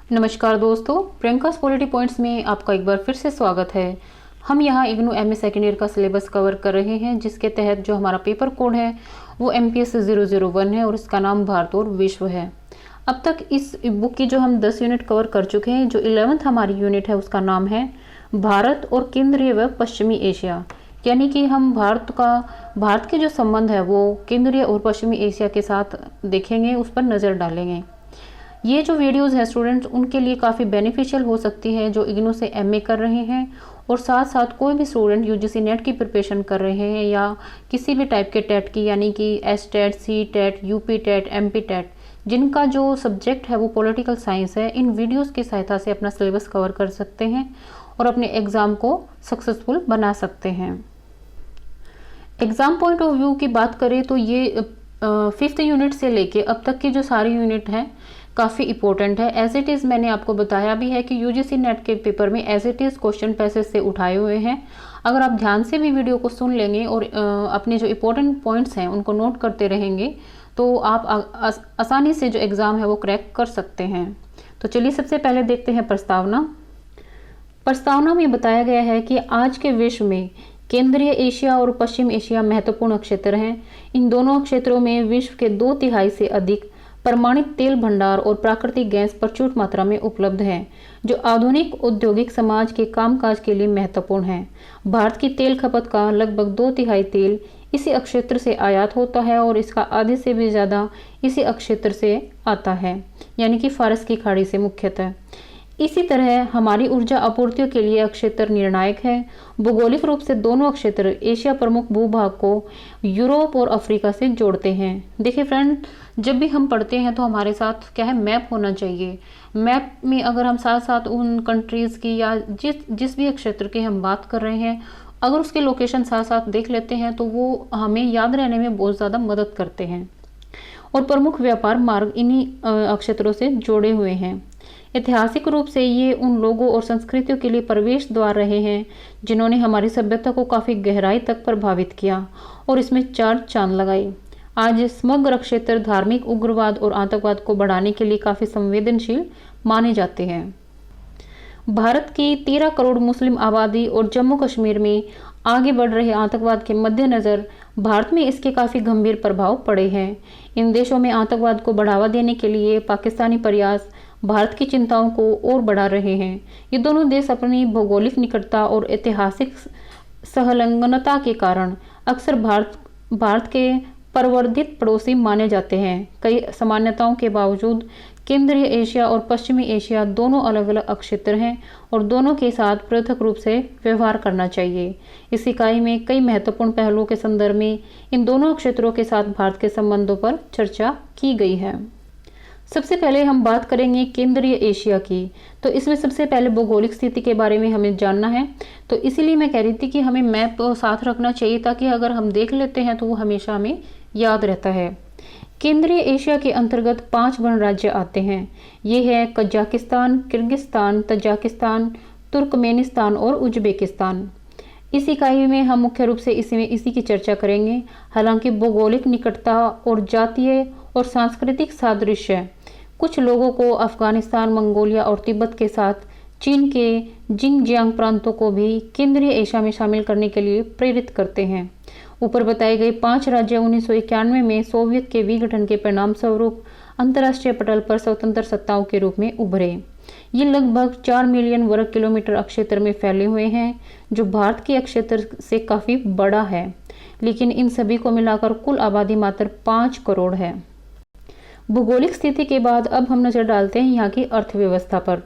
नमस्कार दोस्तों, Priyanka's polity points में आपका एक बार फिर से स्वागत है। हम यहाँ इग्नू एमए सेकेंड ईयर का सिलेबस कवर कर रहे हैं, जिसके तहत जो हमारा पेपर कोड है वो MPS 001 है और इसका नाम भारत और विश्व है। अब तक इस बुक की जो हम 10 यूनिट कवर कर चुके हैं। जो 11th हमारी यूनिट है उसका नाम है भारत और केंद्रीय व पश्चिमी एशिया, यानी कि हम भारत के जो संबंध है वो केंद्रीय और पश्चिमी एशिया के साथ देखेंगे, उस पर नज़र डालेंगे। ये जो वीडियोस है स्टूडेंट्स, उनके लिए काफ़ी बेनिफिशियल हो सकती है जो इग्नू से MA कर रहे हैं और साथ साथ कोई भी स्टूडेंट UGC नेट की प्रिपरेशन कर रहे हैं या किसी भी टाइप के टेट की, यानी कि STET, CTET, UP TET, MP TET, जिनका जो सब्जेक्ट है वो पॉलिटिकल साइंस है। इन वीडियोज़ की सहायता से अपना सिलेबस कवर कर सकते हैं और अपने एग्ज़ाम को सक्सेसफुल बना सकते हैं। एग्ज़ाम पॉइंट ऑफ व्यू की बात करें तो ये 5th यूनिट से लेके अब तक की जो सारी यूनिट है काफ़ी इंपॉर्टेंट है। एज इट इज़ मैंने आपको बताया भी है कि UGC नेट के पेपर में as it is question passage से उठाए हुए हैं। अगर आप ध्यान से भी वीडियो को सुन लेंगे और अपने जो इंपॉर्टेंट पॉइंट्स हैं उनको नोट करते रहेंगे तो आप आसानी से जो एग्ज़ाम है वो क्रैक कर सकते हैं। तो चलिए सबसे पहले देखते हैं प्रस्तावना में बताया गया है कि आज के विश्व में केंद्रीय एशिया और पश्चिम एशिया महत्वपूर्ण क्षेत्र हैं। इन दोनों क्षेत्रों में विश्व के 2/3 से अधिक प्रमाणित तेल भंडार और प्राकृतिक गैस प्रचुर मात्रा में उपलब्ध है, जो आधुनिक औद्योगिक समाज के कामकाज के लिए महत्वपूर्ण है। भारत की तेल खपत का लगभग 2/3 तेल इसी क्षेत्र से आयात होता है और इसका आधे से भी ज़्यादा इसी क्षेत्र से आता है, यानी कि फारस की खाड़ी से मुख्यतः। इसी तरह हमारी ऊर्जा आपूर्तियों के लिए क्षेत्र निर्णायक है। भौगोलिक रूप से दोनों क्षेत्र एशिया प्रमुख भूभाग को यूरोप और अफ्रीका से जोड़ते हैं। देखिए फ्रेंड, जब भी हम पढ़ते हैं तो हमारे साथ क्या है, मैप होना चाहिए। मैप में अगर हम साथ साथ उन कंट्रीज़ की या जिस भी क्षेत्र की हम बात कर रहे हैं, अगर उसके लोकेशन साथ साथ देख लेते हैं तो वो हमें याद रहने में बहुत ज़्यादा मदद करते हैं। और प्रमुख व्यापार मार्ग इन्हीं क्षेत्रों से जुड़े हुए हैं। ऐतिहासिक रूप से ये उन लोगों और संस्कृतियों के लिए प्रवेश द्वार रहे हैं जिन्होंने हमारी सभ्यता को काफ़ी गहराई तक प्रभावित किया और इसमें 4 चांद लगाए। आज समग्र क्षेत्र धार्मिक उग्रवाद और आतंकवाद को बढ़ाने के लिए काफ़ी संवेदनशील माने जाते हैं। भारत की 13 करोड़ मुस्लिम आबादी और जम्मू कश्मीर में आगे बढ़ रहे आतंकवाद के मद्देनज़र भारत में इसके काफ़ी गंभीर प्रभाव पड़े हैं। इन देशों में आतंकवाद को बढ़ावा देने के लिए पाकिस्तानी प्रयास भारत की चिंताओं को और बढ़ा रहे हैं। ये दोनों देश अपनी भौगोलिक निकटता और ऐतिहासिक संलग्नता के कारण अक्सर भारत के प्रवर्धित पड़ोसी माने जाते हैं। कई समानताओं के बावजूद केंद्रीय एशिया और पश्चिमी एशिया दोनों अलग अलग क्षेत्र हैं और दोनों के साथ पृथक रूप से व्यवहार करना चाहिए। इस इकाई में कई महत्वपूर्ण पहलुओं के संदर्भ में इन दोनों क्षेत्रों के साथ भारत के संबंधों पर चर्चा की गई है। सबसे पहले हम बात करेंगे केंद्रीय एशिया की। तो इसमें सबसे पहले भौगोलिक स्थिति के बारे में हमें जानना है, तो इसीलिए मैं कह रही थी कि हमें मैप साथ रखना चाहिए ताकि अगर हम देख लेते हैं तो वो हमेशा हमें याद रहता है। केंद्रीय एशिया के अंतर्गत 5 गणराज्य आते हैं। ये है कजाकिस्तान, किर्गिस्तान, तजाकिस्तान, तुर्कमेनिस्तान और उज्बेकिस्तान। इस इकाई में हम मुख्य रूप से इसी की चर्चा करेंगे। हालांकि भौगोलिक निकटता और जातीय और सांस्कृतिक सादृश्य कुछ लोगों को अफगानिस्तान, मंगोलिया और तिब्बत के साथ चीन के जिंगजियांग प्रांतों को भी केंद्रीय एशिया में शामिल करने के लिए प्रेरित करते हैं। ऊपर बताए गए 5 राज्य 1991 में सोवियत के विघटन के परिणाम स्वरूप अंतर्राष्ट्रीय पटल पर स्वतंत्र सत्ताओं के रूप में उभरे। ये लगभग 4 मिलियन वर्ग किलोमीटर क्षेत्र में फैले हुए हैं, जो भारत के क्षेत्र से काफ़ी बड़ा है, लेकिन इन सभी को मिलाकर कुल आबादी मात्र 5 करोड़ है। भौगोलिक स्थिति के बाद अब हम नजर डालते हैं यहाँ की अर्थव्यवस्था पर।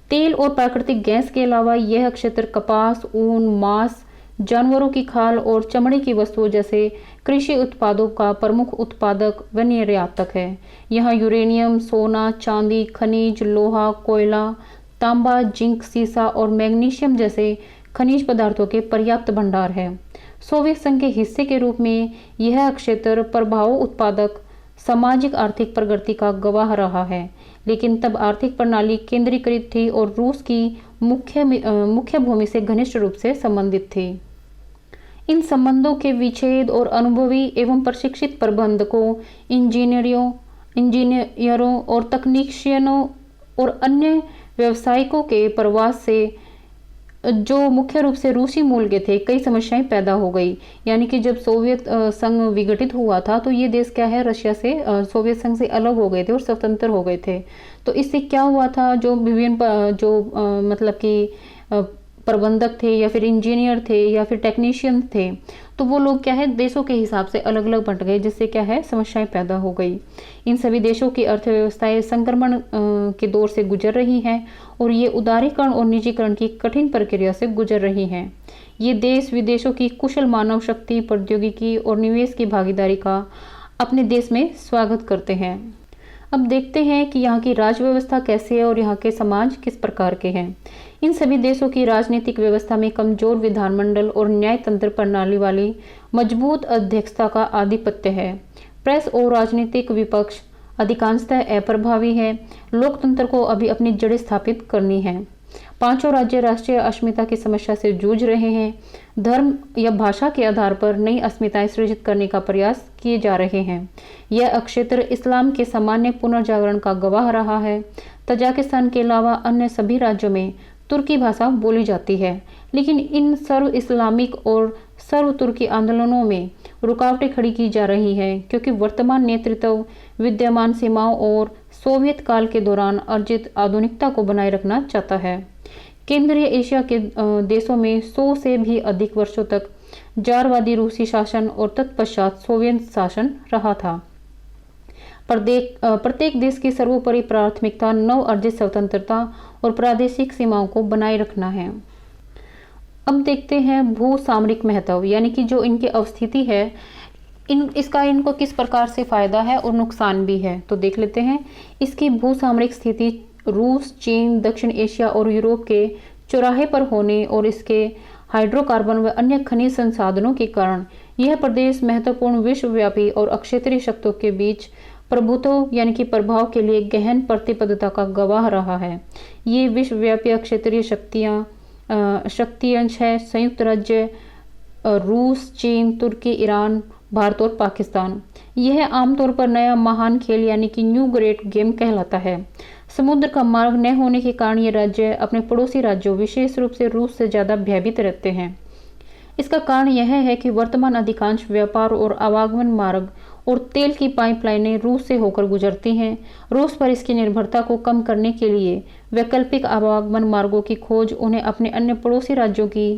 तेल और प्राकृतिक गैस के अलावा यह क्षेत्र कपास, ऊन, मांस, जानवरों की खाल और चमड़े की वस्तुओं जैसे कृषि उत्पादों का प्रमुख उत्पादक व निर्यातक है। यहाँ यूरेनियम, सोना, चांदी, खनिज, लोहा, कोयला, तांबा, जिंक, सीसा और मैग्नीशियम जैसे खनिज पदार्थों के पर्याप्त भंडार है। सोवियत संघ के हिस्से के रूप में यह क्षेत्र प्रभाव उत्पादक सामाजिक आर्थिक प्रगति का गवाह रहा है, लेकिन तब आर्थिक प्रणाली केंद्रीकृत थी और रूस की मुख्य भूमि से घनिष्ठ रूप से संबंधित थी। इन संबंधों के विच्छेद और अनुभवी एवं प्रशिक्षित प्रबंधकों, इंजीनियरों और और अन्य व्यावसायिकों के प्रवास से जो मुख्य रूप से रूसी मूल के थे, कई समस्याएं पैदा हो गई। यानी कि जब सोवियत संघ विघटित हुआ था तो ये देश क्या है, रशिया से सोवियत संघ से अलग हो गए थे और स्वतंत्र हो गए थे। तो इससे क्या हुआ था, जो विभिन्न मतलब कि प्रबंधक थे या फिर इंजीनियर थे या फिर टेक्नीशियन थे, तो वो लोग क्या है देशों के हिसाब से अलग अलग बंट गए, जिससे क्या है समस्याएं पैदा हो गई। इन सभी देशों की अर्थव्यवस्थाएं संक्रमण के दौर से गुजर रही हैं और ये उदारीकरण और निजीकरण की कठिन प्रक्रिया से गुजर रही हैं। ये देश विदेशों की कुशल मानव शक्ति, प्रौद्योगिकी और निवेश की भागीदारी का अपने देश में स्वागत करते हैं। अब देखते हैं कि यहाँ की राज व्यवस्था कैसी है और यहाँ के समाज किस प्रकार के हैं। इन सभी देशों की राजनीतिक व्यवस्था में कमजोर विधानमंडल और न्यायतंत्र प्रणाली वाली मजबूत अध्यक्षता का आधिपत्य है। प्रेस और राजनीतिक विपक्ष अधिकांशतः अप्रभावी है। लोकतंत्र को अभी अपनी जड़ें स्थापित करनी है। पांचों राज्य राष्ट्रीय अस्मिता की समस्या से जूझ रहे हैं। धर्म या भाषा के आधार पर नई अस्मिताएं सृजित करने का प्रयास किए जा रहे हैं। यह क्षेत्र इस्लाम के सामान्य पुनर्जागरण का गवाह रहा है। तजाकिस्तान के अलावा अन्य सभी राज्यों में तुर्की भाषा बोली जाती है, लेकिन इन सर्व इस्लामिक और सर्व तुर्की आंदोलनों में रुकावटें खड़ी की जा रही हैं, क्योंकि वर्तमान नेतृत्व विद्यमान सीमाओं और सोवियत काल के दौरान अर्जित आधुनिकता को बनाए रखना चाहता है। केंद्रीय एशिया के देशों में 100 से भी अधिक वर्षों तक जारवादी रूसी शासन और तत्पश्चात सोवियत शासन रहा था। प्रत्येक देश की सर्वोपरि प्राथमिकता नव अर्जित स्वतंत्रता और प्रादेशिक सीमाओं को बनाए रखना है। अब देखते हैं भू सामरिक महत्व, यानी कि जो इनकी अवस्थिति है, इसका इनको किस प्रकार से फायदा है और नुकसान भी है। तो देख लेते हैं। इसकी भू सामरिक स्थिति रूस, चीन, दक्षिण एशिया और यूरोप के चौराहे पर होने और इसके हाइड्रोकार्बन व अन्य खनिज संसाधनों के कारण यह प्रदेश महत्वपूर्ण विश्वव्यापी और क्षेत्रीय शक्तियों के बीच प्रभुत्व यानी कि प्रभाव के लिए गहन प्रतिबद्धता का गवाह रहा है। ये विश्वव्यापी क्षेत्रीय शक्ति अंश है संयुक्त राज्य रूस, चीन, तुर्की, ईरान, भारत और पाकिस्तान। यह आमतौर पर नया महान खेल यानी कि न्यू ग्रेट गेम कहलाता है। समुद्र का मार्ग न होने के कारण ये राज्य अपने पड़ोसी राज्यों विशेष रूप से रूस से ज्यादा भयभीत रहते हैं। इसका कारण यह है कि वर्तमान अधिकांश व्यापार और आवागमन मार्ग और तेल की पाइपलाइनें रूस से होकर गुजरती हैं। रूस पर इसकी निर्भरता को कम करने के लिए वैकल्पिक आवागमन मार्गों की खोज उन्हें अपने अन्य पड़ोसी राज्यों की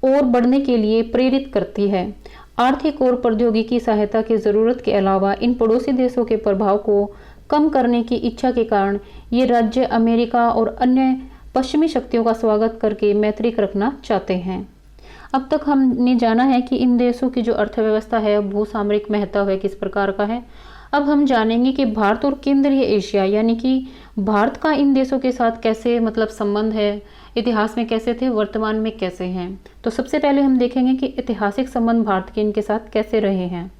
ओर बढ़ने के लिए प्रेरित करती है। आर्थिक और प्रौद्योगिकी सहायता की जरूरत के अलावा इन पड़ोसी देशों के प्रभाव को कम करने की इच्छा के कारण ये राज्य अमेरिका और अन्य पश्चिमी शक्तियों का स्वागत करके मैत्री रखना चाहते हैं। अब तक हमने जाना है कि इन देशों की जो अर्थव्यवस्था है, भू सामरिक महत्व है किस प्रकार का है। अब हम जानेंगे कि भारत और केंद्रीय एशिया यानी कि भारत का इन देशों के साथ कैसे संबंध है, इतिहास में कैसे थे, वर्तमान में कैसे हैं। तो सबसे पहले हम देखेंगे कि ऐतिहासिक संबंध भारत के इनके साथ कैसे रहे हैं।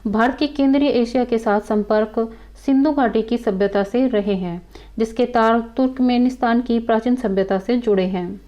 भारत के केंद्रीय एशिया के साथ संपर्क सिंधु घाटी की सभ्यता से रहे हैं, जिसके तार तुर्कमेनिस्तान की प्राचीन सभ्यता से जुड़े हैं।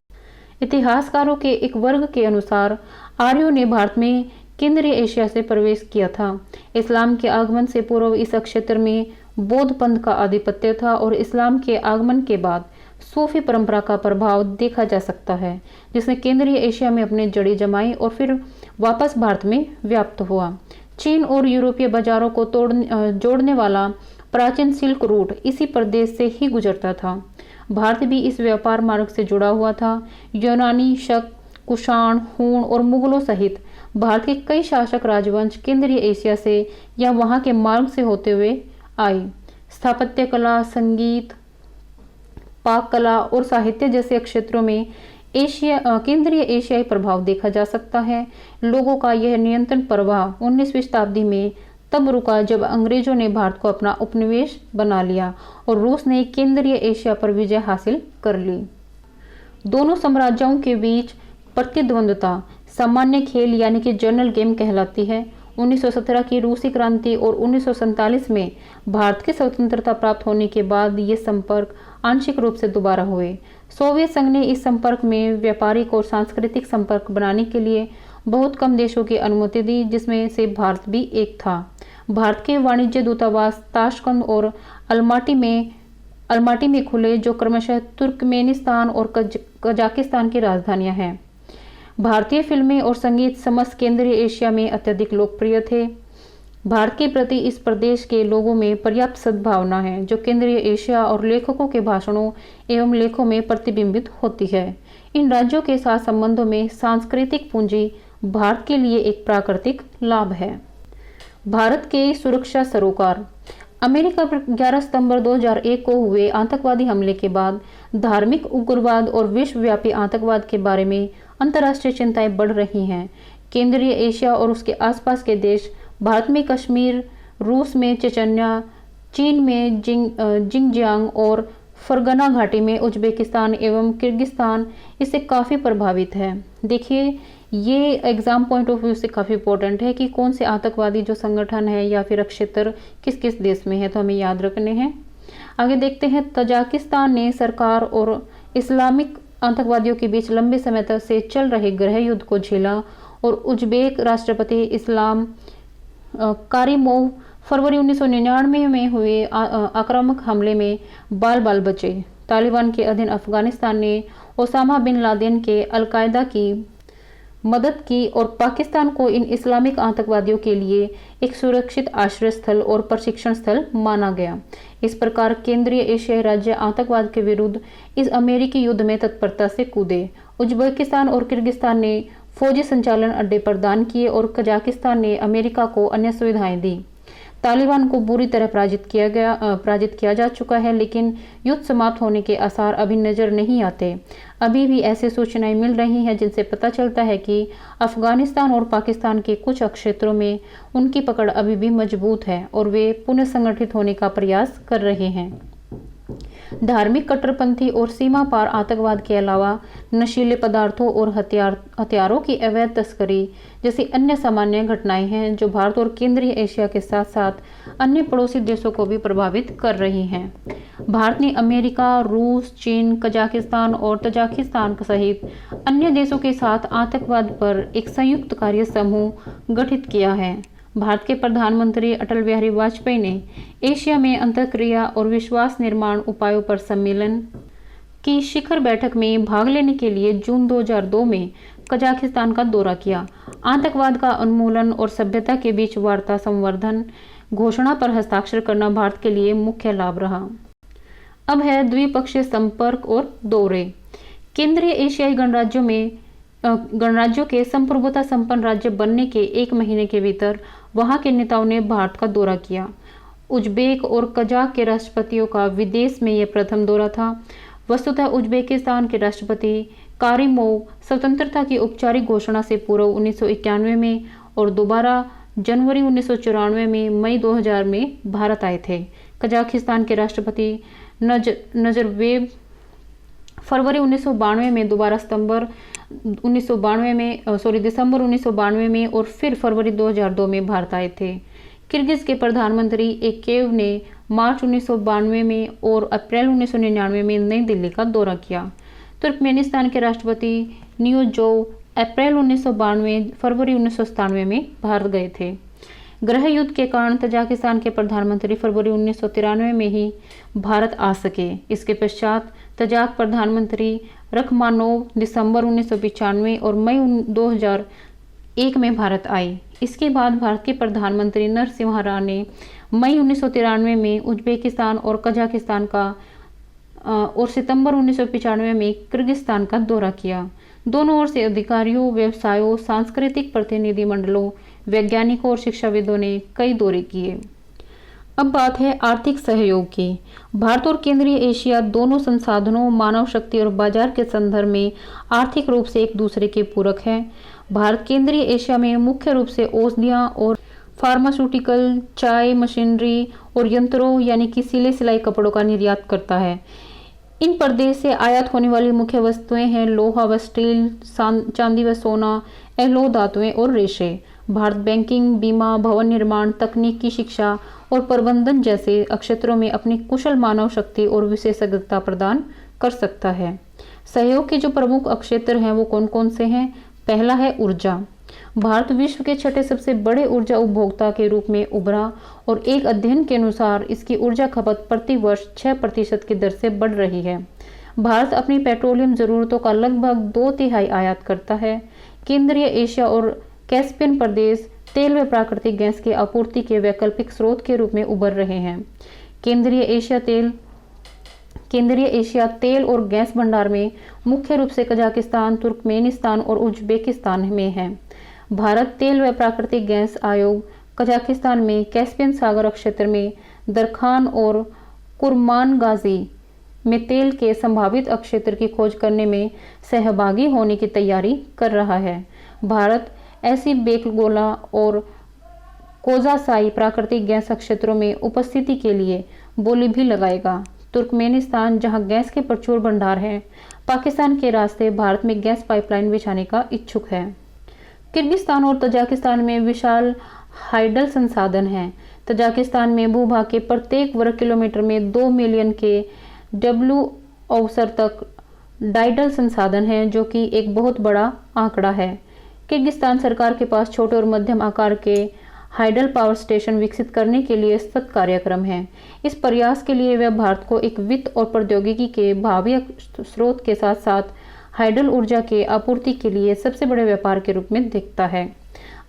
इतिहासकारों के एक वर्ग के अनुसार आर्यों ने भारत में केंद्रीय एशिया से प्रवेश किया था। इस्लाम के आगमन से पूर्व इस क्षेत्र में बौद्ध पंथ का आधिपत्य था और इस्लाम के आगमन के बाद सूफी परंपरा का प्रभाव देखा जा सकता है, जिसने केंद्रीय एशिया में अपने जड़ी जमाई और फिर वापस भारत में व्याप्त हुआ। चीन और यूरोपीय बाजारों को जोड़ने वाला प्राचीन सिल्क रूट इसी प्रदेश से ही गुजरता था। भारत भी इस व्यापार मार्ग से जुड़ा हुआ था। यूनानी, शक, कुषाण, हूण और मुगलों सहित भारत के कई शासक राजवंश केंद्रीय एशिया से या वहां के मार्ग से होते हुए आए। स्थापत्य कला, संगीत, पाक कला और साहित्य जैसे क्षेत्रों में केंद्रीय एशियाई प्रभाव देखा जा सकता है। लोगों का यह नियंत्रण प्रभाव 19वीं शताब्दी में तब रुका जब अंग्रेजों ने भारत को अपना उपनिवेश बना लिया और रूस ने केंद्रीय एशिया पर विजय हासिल कर ली। दोनों साम्राज्यों के बीच प्रतिद्वंद्विता सामान्य खेल यानी कि जनरल गेम कहलाती है। 1917 की रूसी क्रांति और 1947 में भारत की स्वतंत्रता प्राप्त होने के बाद ये संपर्क आंशिक रूप से दोबारा हुए। सोवियत संघ ने इस संपर्क में व्यापारिक और सांस्कृतिक संपर्क बनाने के लिए बहुत कम देशों की अनुमति दी, जिसमें से भारत भी एक था। भारत के वाणिज्य दूतावास ताशकंद और अलमाटी में अलमाटी में खुले, जो क्रमशः तुर्कमेनिस्तान और कजाकिस्तान की राजधानियां हैं। भारतीय फिल्में और संगीत समस्त केंद्रीय एशिया में अत्यधिक लोकप्रिय थे। भारत के प्रति इस प्रदेश के लोगों में पर्याप्त सद्भावना है, जो केंद्रीय एशिया और लेखकों के भाषणों एवं लेखों में प्रतिबिंबित होती है। इन राज्यों के साथ संबंधों में सांस्कृतिक पूंजी भारत के लिए एक प्राकृतिक लाभ है। भारत के सुरक्षा सरोकार। अमेरिका पर 11 सितंबर 2001 को हुए आतंकवादी हमले के बाद धार्मिक उग्रवाद और विश्वव्यापी आतंकवाद के बारे में अंतर्राष्ट्रीय चिंताएं बढ़ रही हैं। केंद्रीय एशिया और उसके आसपास के देश, भारत में कश्मीर, रूस में चेचन्या, चीन में जिंगजियांग और फरगना घाटी में उज्बेकिस्तान एवं किर्गिस्तान इससे काफ़ी प्रभावित है। देखिए, ये एग्जाम पॉइंट ऑफ व्यू से काफ़ी इंपॉर्टेंट है कि कौन से आतंकवादी जो संगठन है या फिर क्षेत्र किस किस देश में है, तो हमें याद रखने हैं। आगे देखते हैं, तजाकिस्तान ने सरकार और इस्लामिक आतंकवादियों के बीच लंबे समय तक से चल रहे गृह युद्ध को झेला और उज्बेक राष्ट्रपति इस्लाम कारिमोव फरवरी 1999 में हुए आक्रामक हमले में बाल बचे। तालिबान के अधीन अफगानिस्तान ने ओसामा बिन लादेन के अलकायदा की मदद की और पाकिस्तान को इन इस्लामिक आतंकवादियों के लिए एक सुरक्षित आश्रय स्थल और प्रशिक्षण स्थल माना गया। इस प्रकार केंद्रीय एशियाई राज्य आतंकवाद के विरुद्ध इस अमेरिकी युद्ध में तत्परता से कूदे। उज्बेकिस्तान और किर्गिस्तान ने फौजी संचालन अड्डे प्रदान किए और कजाकिस्तान ने अमेरिका को अन्य सुविधाएं दी। तालिबान को बुरी तरह पराजित किया जा चुका है, लेकिन युद्ध समाप्त होने के आसार अभी नजर नहीं आते। अभी भी ऐसी सूचनाएं मिल रही हैं जिनसे पता चलता है कि अफगानिस्तान और पाकिस्तान के कुछ क्षेत्रों में उनकी पकड़ अभी भी मजबूत है और वे पुनः संगठित होने का प्रयास कर रहे हैं। धार्मिक कट्टरपंथी और सीमा पार आतंकवाद के अलावा नशीले पदार्थों और हथियारों की अवैध तस्करी जैसी अन्य सामान्य घटनाएं हैं जो भारत और केंद्रीय एशिया के साथ साथ अन्य पड़ोसी देशों को भी प्रभावित कर रही हैं। भारत ने अमेरिका, रूस, चीन, कजाकिस्तान और तजाकिस्तान सहित अन्य देशों के साथ आतंकवाद पर एक संयुक्त कार्य समूह गठित किया है। भारत के प्रधानमंत्री अटल बिहारी वाजपेयी ने एशिया में अंतःक्रिया और विश्वास निर्माण उपायों पर सम्मेलन की शिखर बैठक में भाग लेने के लिए जून 2002 में कजाकिस्तान का दौरा किया। आतंकवाद का उन्मूलन और सभ्यता के बीच वार्ता संवर्धन घोषणा पर हस्ताक्षर करना भारत के लिए मुख्य लाभ रहा। अब है द्विपक्षीय संपर्क और दौरे। केंद्रीय एशियाई गणराज्यों के संप्रभुता संपन्न राज्य बनने के 1 महीने के भीतर वहां के नेताओं ने भारत का दौरा किया। उज्बेक और कजाक के राष्ट्रपतियों का विदेश में यह प्रथम दौरा था। वस्तुतः उज्बेकिस्तान के राष्ट्रपति कारिमोव स्वतंत्रता की औपचारिक घोषणा से पूर्व 1991 में और दोबारा जनवरी 1994 में मई 2000 में भारत आए थे। कजाकिस्तान के राष्ट्रपति नजरबेव फरवरी 1992 में, दोबारा दिसंबर 1992 में और फिर फरवरी 2002 में भारत आए थे। किर्गिज के प्रधानमंत्री एकेव ने मार्च 1992 में और अप्रैल 1999 में नई दिल्ली का दौरा किया। तुर्कमेनिस्तान के राष्ट्रपति नियोजोव अप्रैल 1992 फरवरी 1997 में भारत गए थे। गृह युद्ध के कारण तजाकिस्तान के प्रधानमंत्री फरवरी 1993 में ही भारत आ सके। इसके पश्चात तजाक प्रधानमंत्री रखमानोव दिसंबर 1995 और मई 2001 में भारत आए। इसके बाद भारत के प्रधानमंत्री नरसिम्हा राव ने मई 1993 में उज्बेकिस्तान और कजाकिस्तान का और सितंबर 1995 में किर्गिस्तान का दौरा किया। दोनों ओर से अधिकारियों, व्यवसायों, सांस्कृतिक प्रतिनिधिमंडलों, वैज्ञानिकों और शिक्षाविदों ने कई दौरे किए। अब बात है आर्थिक सहयोग की। भारत और केंद्रीय एशिया दोनों संसाधनों, मानव शक्ति और बाजार के संदर्भ में आर्थिक रूप से एक दूसरे के पूरक है। भारत केंद्रीय एशिया में मुख्य रूप से औषधियाँ और फार्मास्यूटिकल, चाय, मशीनरी और यंत्रों यानी कि सिले सिलाई कपड़ों का निर्यात करता है। इन प्रदेश से आयात होने वाली मुख्य वस्तुएं हैं लोहा व स्टील, चांदी व सोना, लौह धातुएं और रेशे। भारत बैंकिंग, बीमा, भवन निर्माण, तकनीकी शिक्षा और प्रबंधन जैसे क्षेत्रों में अपनी कुशल मानव शक्ति और विशेषज्ञता प्रदान कर सकता है। सहयोग के जो प्रमुख क्षेत्र हैं वो कौन कौन से हैं? पहला है ऊर्जा। भारत विश्व के छठे सबसे बड़े ऊर्जा उपभोक्ता के रूप में उभरा और एक अध्ययन के अनुसार इसकी ऊर्जा खपत प्रति वर्ष 6% की दर से बढ़ रही है। भारत अपनी पेट्रोलियम जरूरतों का लगभग 2/3 आयात करता है। केंद्रीय एशिया और कैस्पियन प्रदेश तेल व प्राकृतिक गैस की आपूर्ति के वैकल्पिक स्रोत के रूप में उभर रहे हैं। केंद्रीय एशिया तेल और गैस भंडार में मुख्य रूप से कजाकिस्तान, तुर्कमेनिस्तान और उज्बेकिस्तान में है। भारत तेल व प्राकृतिक गैस आयोग कजाकिस्तान में कैस्पियन सागर क्षेत्र में दरखान और कुरमानगाजी में तेल के संभावित क्षेत्र की खोज करने में सहभागी होने की तैयारी कर रहा है। भारत ऐसी बेलगोला और कोजासाई प्राकृतिक गैस क्षेत्रों में उपस्थिति के लिए बोली भी लगाएगा। तुर्कमेनिस्तान, जहां गैस के प्रचुर भंडार हैं, पाकिस्तान के रास्ते भारत में गैस पाइपलाइन बिछाने का इच्छुक है। किर्गिस्तान और तजाकिस्तान में विशाल हाइडल संसाधन हैं। तजाकिस्तान में भूभाग के प्रत्येक वर्ग किलोमीटर में 2 मिलियन के डब्ल्यू औसत तक डाइडल संसाधन है, जो कि एक बहुत बड़ा आंकड़ा है। किर्गिस्तान सरकार के पास छोटे और मध्यम आकार के हाइडल पावर स्टेशन विकसित करने के लिए सतत कार्यक्रम है। इस प्रयास के लिए वह भारत को एक वित्त और प्रौद्योगिकी के भावी स्रोत के साथ साथ हाइडल ऊर्जा के आपूर्ति के लिए सबसे बड़े व्यापार के रूप में देखता है।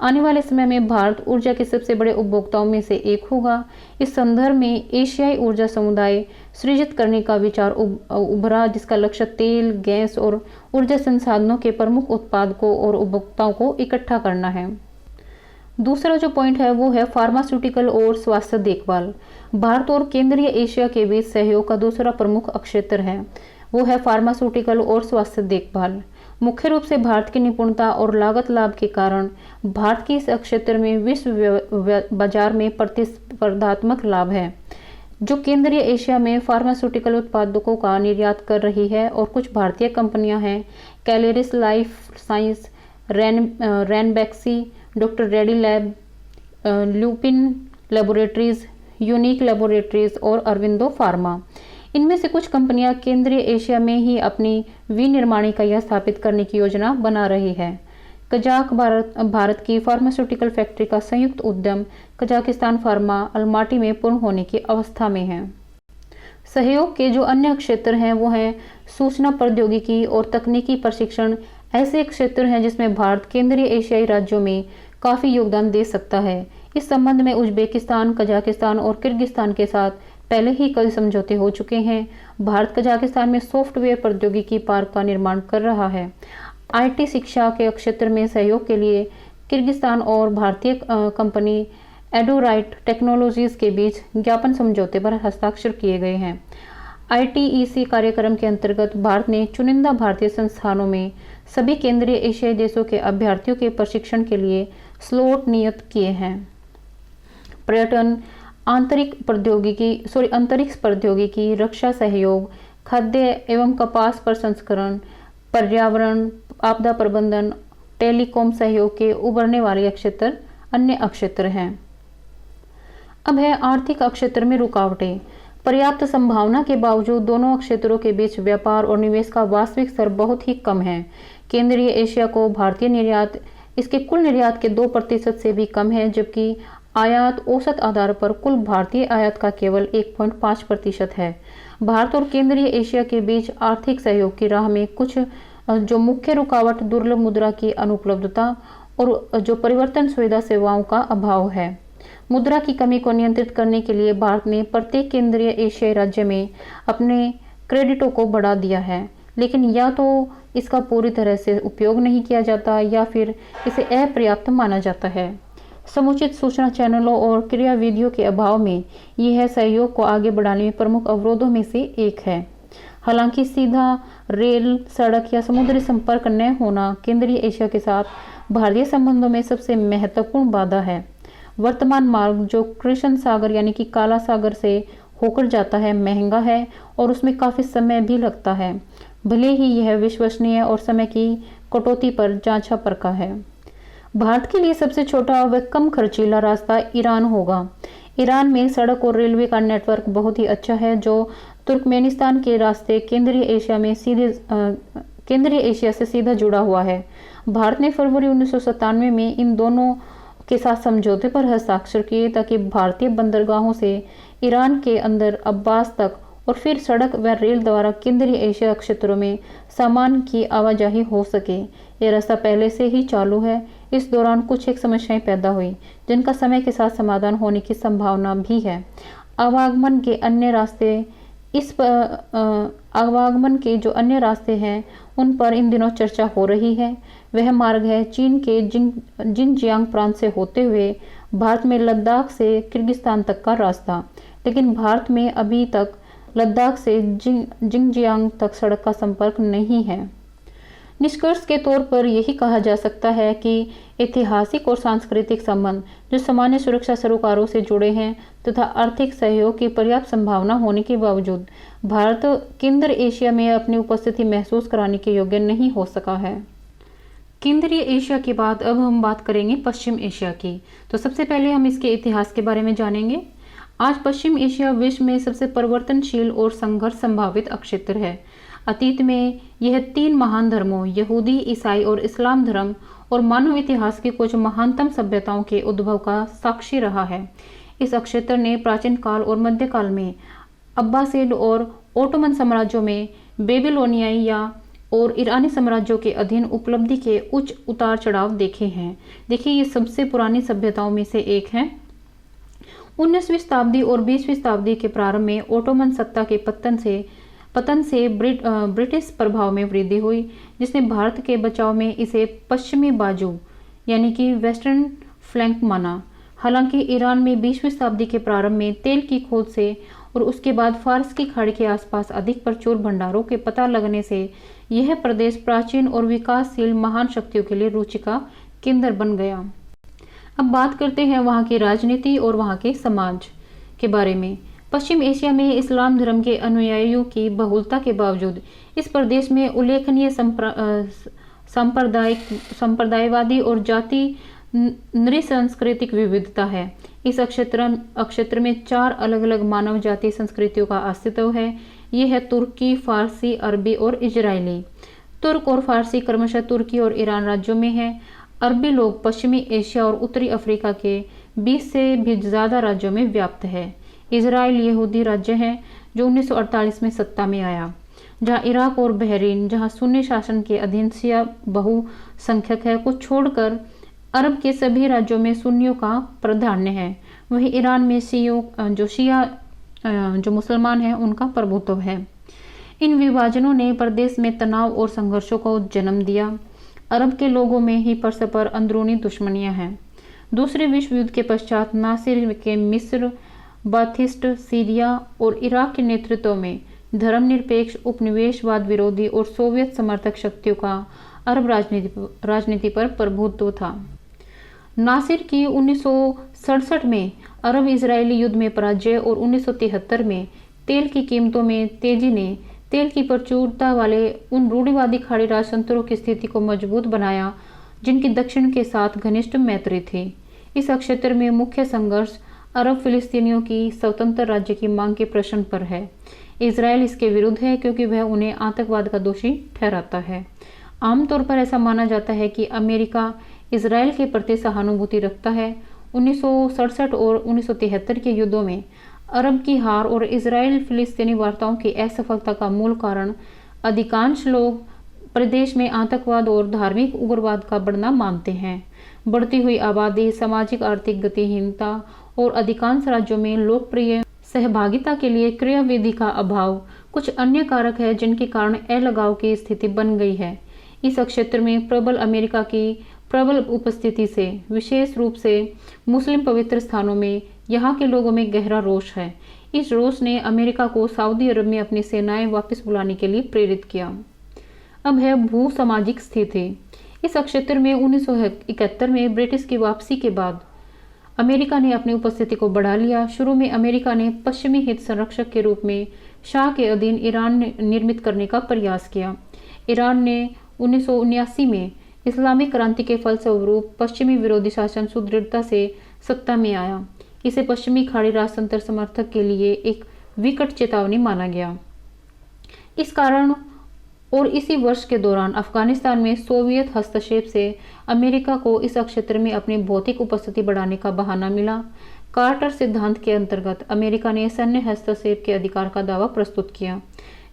आने वाले समय में भारत ऊर्जा के सबसे बड़े उपभोक्ताओं में से एक होगा। इस संदर्भ में एशियाई ऊर्जा समुदाय सृजित करने का विचार उभरा, जिसका लक्ष्य तेल, गैस और ऊर्जा संसाधनों के प्रमुख उत्पादकों और उपभोक्ताओं को इकट्ठा करना है। दूसरा जो पॉइंट है वो है फार्मास्यूटिकल और स्वास्थ्य देखभाल। भारत और केंद्रीय एशिया के बीच सहयोग का दूसरा प्रमुख क्षेत्र है वो है फार्मास्यूटिकल और स्वास्थ्य देखभाल। मुख्य रूप से भारत की निपुणता और लागत लाभ के कारण भारत की इस क्षेत्र में विश्व बाजार में प्रतिस्पर्धात्मक लाभ है, जो केंद्रीय एशिया में फार्मास्यूटिकल उत्पादों का निर्यात कर रही है। और कुछ भारतीय कंपनियां हैं कैलेरिस life science, Ranbaxy, doctor Reddy lab, Lupin laboratories, unique laboratories और अरविंदो फार्मा। इनमें से कुछ कंपनियां केंद्रीय एशिया में ही अपनी विनिर्माण इकाइयां स्थापित करने की योजना बना रही है। कजाक भारत की फार्मास्यूटिकल फैक्ट्री का संयुक्त उद्यम कजाकिस्तान फार्मा अलमाटी में पूर्ण होने की अवस्था में है। सहयोग के जो अन्य क्षेत्र हैं वो हैं सूचना प्रौद्योगिकी और तकनीकी प्रशिक्षण। ऐसे क्षेत्र हैं जिसमें भारत केंद्रीय एशियाई राज्यों में काफ़ी योगदान दे सकता है। इस संबंध में उज्बेकिस्तान, कजाकिस्तान और किर्गिस्तान के साथ पहले ही कई समझौते हो चुके हैं। भारत कजाकिस्तान में सॉफ्टवेयर प्रौद्योगिकी पार्क का निर्माण कर रहा है। आईटी शिक्षा के क्षेत्र में सहयोग के लिए किर्गिस्तान और भारतीय कंपनी एडोराइट टेक्नोलॉजीज के बीच ज्ञापन समझौते पर हस्ताक्षर किए गए हैं। आईटीईसी कार्यक्रम के अंतर्गत भारत ने चुनिंदा भारतीय संस्थानों में सभी केंद्रीय एशियाई देशों के अभ्यर्थियों के प्रशिक्षण के लिए स्लॉट नियत किए हैं। पर्यटन, अंतरिक्ष प्रौद्योगिकी, रक्षा सहयोग, खाद्य एवं कपास प्रसंस्करण, पर्यावरण, आपदा प्रबंधन, टेलीकॉम सहयोग के उभरने वाले क्षेत्र अन्य क्षेत्र हैं। अब है आर्थिक क्षेत्र में रुकावटें। पर्याप्त संभावना के बावजूद दोनों क्षेत्रों के बीच व्यापार और निवेश का वास्तविक स्तर बहुत ही कम है। केंद्रीय एशिया को भारतीय निर्यात इसके कुल निर्यात के 2% से भी कम है, जबकि आयात औसत आधार पर कुल भारतीय आयात का केवल 1.5% है। भारत और केंद्रीय एशिया के बीच आर्थिक सहयोग की राह में कुछ जो मुख्य रुकावट दुर्लभ मुद्रा की अनुपलब्धता और जो परिवर्तन सुविधा सेवाओं का अभाव है। मुद्रा की कमी को नियंत्रित करने के लिए भारत ने प्रत्येक केंद्रीय एशियाई राज्य में अपने क्रेडिटों को बढ़ा दिया है, लेकिन या तो इसका पूरी तरह से उपयोग नहीं किया जाता या फिर इसे अपर्याप्त माना जाता है। समुचित सूचना चैनलों और क्रियाविधियों के अभाव में यह सहयोग को आगे बढ़ाने में प्रमुख अवरोधों में से एक है। हालांकि सीधा रेल, सड़क या समुद्री संपर्क न होना केंद्रीय एशिया के साथ भारतीय संबंधों में सबसे महत्वपूर्ण बाधा है। वर्तमान मार्ग जो कृष्ण सागर यानी कि काला सागर से होकर जाता है महंगा है और उसमें काफ़ी समय भी लगता है, भले ही यह विश्वसनीय और समय की कटौती पर जांचा परखा है। भारत के लिए सबसे छोटा व कम खर्चीला रास्ता ईरान होगा। ईरान में सड़क और रेलवे का नेटवर्क बहुत ही अच्छा है, जो तुर्कमेनिस्तान के रास्ते केंद्रीय एशिया में केंद्रीय एशिया से सीधा जुड़ा हुआ है। भारत ने फरवरी 1997 में इन दोनों के साथ समझौते पर हस्ताक्षर किए ताकि भारतीय बंदरगाहों से ईरान के अंदर अब्बास तक और फिर सड़क व रेल द्वारा केंद्रीय एशिया क्षेत्रों में सामान की आवाजाही हो सके। यह रास्ता पहले से ही चालू है। इस दौरान कुछ एक समस्याएं पैदा हुई जिनका समय के साथ समाधान होने की संभावना भी है। आवागमन के अन्य रास्ते आवागमन के जो अन्य रास्ते हैं उन पर इन दिनों चर्चा हो रही है। वह मार्ग है चीन के जिनजियांग प्रांत से होते हुए भारत में लद्दाख से किर्गिस्तान तक का रास्ता, लेकिन भारत में अभी तक लद्दाख से जिनजियांग तक सड़क का संपर्क नहीं है। निष्कर्ष के तौर पर यही कहा जा सकता है कि ऐतिहासिक और सांस्कृतिक संबंध जो सामान्य सुरक्षा सरोकारों से जुड़े हैं तथा आर्थिक सहयोग की पर्याप्त संभावना होने के बावजूद भारत केंद्र एशिया में अपनी उपस्थिति महसूस कराने के योग्य नहीं हो सका है। केंद्रीय एशिया के बाद अब हम बात करेंगे पश्चिम एशिया की। तो सबसे पहले हम इसके इतिहास के बारे में जानेंगे। आज पश्चिम एशिया विश्व में सबसे परिवर्तनशील और संघर्ष संभावित क्षेत्र है। अतीत में यह 3 महान धर्मों यहूदी, ईसाई और इस्लाम धर्म और मानव इतिहास की कुछ महानतम सभ्यताओं के उद्भव का साक्षी रहा है। इस क्षेत्र ने प्राचीन काल और मध्यकाल में अब्बासिड और ओटोमन साम्राज्यों में बेबीलोनियाई और ईरानी साम्राज्यों के अधीन उपलब्धि के उच्च उतार चढ़ाव देखे हैं। देखिए, ये सबसे पुरानी सभ्यताओं में से एक है। 19वीं शताब्दी और 20वीं शताब्दी के प्रारंभ में ओटोमन सत्ता के पतन से ब्रिटिश प्रभाव में वृद्धि हुई, जिसने भारत के बचाव में इसे पश्चिमी बाजू यानी कि वेस्टर्न फ्लैंक माना। हालांकि ईरान में 20वीं शताब्दी के प्रारंभ में तेल की खोज से और उसके बाद फारस की खाड़ी के आसपास अधिक प्रचुर भंडारों के पता लगने से यह प्रदेश प्राचीन और विकासशील महान शक्तियों के लिए रुचि का केंद्र बन गया। अब बात करते हैं वहाँ की राजनीति और वहाँ के समाज के बारे में। पश्चिम एशिया में इस्लाम धर्म के अनुयायियों की बहुलता के बावजूद इस प्रदेश में उल्लेखनीय संप्रदायवादी और जाति नृसांस्कृतिक विविधता है। इस क्षेत्र में 4 अलग अलग मानव जाति संस्कृतियों का अस्तित्व है। ये है तुर्की, फारसी, अरबी और इजरायली। तुर्क और फारसी क्रमशः तुर्की और ईरान राज्यों में है। अरबी लोग पश्चिमी एशिया और उत्तरी अफ्रीका के 20 से भी ज़्यादा राज्यों में व्याप्त है। इजराइल यहूदी राज्य है जो 1948 में सत्ता में आया, जहां इराक और बहरीन जहां सुन्नी शासन के अधीन शिया बहुसंख्यक है, को छोड़कर अरब के सभी राज्यों में सुन्नियों का प्राधान्य है। वहीं ईरान में जो मुसलमान हैं उनका प्रभुत्व है। इन विभाजनों ने प्रदेश में तनाव और संघर्षों को जन्म दिया। अरब के लोगों में ही परस्पर अंदरूनी दुश्मनियां हैं। दूसरे विश्व युद्ध के पश्चात नासिर के मिस्र, बाथिस्ट, सीरिया और इराक के नेतृत्व में धर्मनिरपेक्ष, उपनिवेशवाद विरोधी और सोवियत समर्थक शक्तियों का अरब राजनीति पर प्रभुत्व था। नासिर की 1967 में अरब इजरायली युद्ध में पराजय और 1973 में तेल की कीमतों में तेजी ने तेल की प्रचुरता वाले उन रूढ़िवादी खाड़ी राजतंत्रों की स्थिति को मजबूत बनाया जिनकी दक्षिण के साथ घनिष्ठ मैत्री थी। इस क्षेत्र में मुख्य संघर्ष अरब फिलिस्तीनियों की स्वतंत्र राज्य की मांग के प्रश्न पर है। इजराइल इसके विरुद्ध है क्योंकि वह उन्हें आतंकवाद का दोषी ठहराता है। आमतौर पर ऐसा माना जाता है कि अमेरिका इजराइल के प्रति सहानुभूति रखता है। 1967 और 1973 के युद्धों में अरब की हार और इजराइल फिलिस्तीनी वार्ताओं की असफलता का मूल कारण अधिकांश लोग प्रदेश में आतंकवाद और धार्मिक उग्रवाद का बढ़ना मानते हैं। बढ़ती हुई आबादी, सामाजिक आर्थिक गतिहीनता और अधिकांश राज्यों में लोकप्रिय सहभागिता के लिए क्रियाविधि का अभाव कुछ अन्य कारक है जिनके कारण अलगाव की स्थिति बन गई है। इस क्षेत्र में प्रबल अमेरिका की प्रबल उपस्थिति से विशेष रूप से मुस्लिम पवित्र स्थानों में यहाँ के लोगों में गहरा रोष है। इस रोष ने अमेरिका को सऊदी अरब में अपनी सेनाएं वापस बुलाने के लिए प्रेरित किया। अब है भू सामाजिक स्थिति। इस क्षेत्र में 1971 में ब्रिटिश की वापसी के बाद अमेरिका ने अपनी उपस्थिति को बढ़ा लिया। शुरू में अमेरिका ने पश्चिमी हित संरक्षक के रूप में शाह के अधीन ईरान निर्मित करने का प्रयास किया। ईरान ने 1979 में इस्लामिक क्रांति के फलस्वरूप पश्चिमी विरोधी शासन सुदृढ़ता से सत्ता में आया। इसे पश्चिमी खाड़ी राजतंत्र समर्थक के लिए एक विकट चेतावनी माना गया। इस कारण और इसी वर्ष के दौरान अफगानिस्तान में सोवियत हस्तक्षेप से अमेरिका को इस क्षेत्र में अपनी भौतिक उपस्थिति बढ़ाने का बहाना मिला। कार्टर सिद्धांत के अंतर्गत अमेरिका ने सैन्य हस्तक्षेप के अधिकार का दावा प्रस्तुत किया।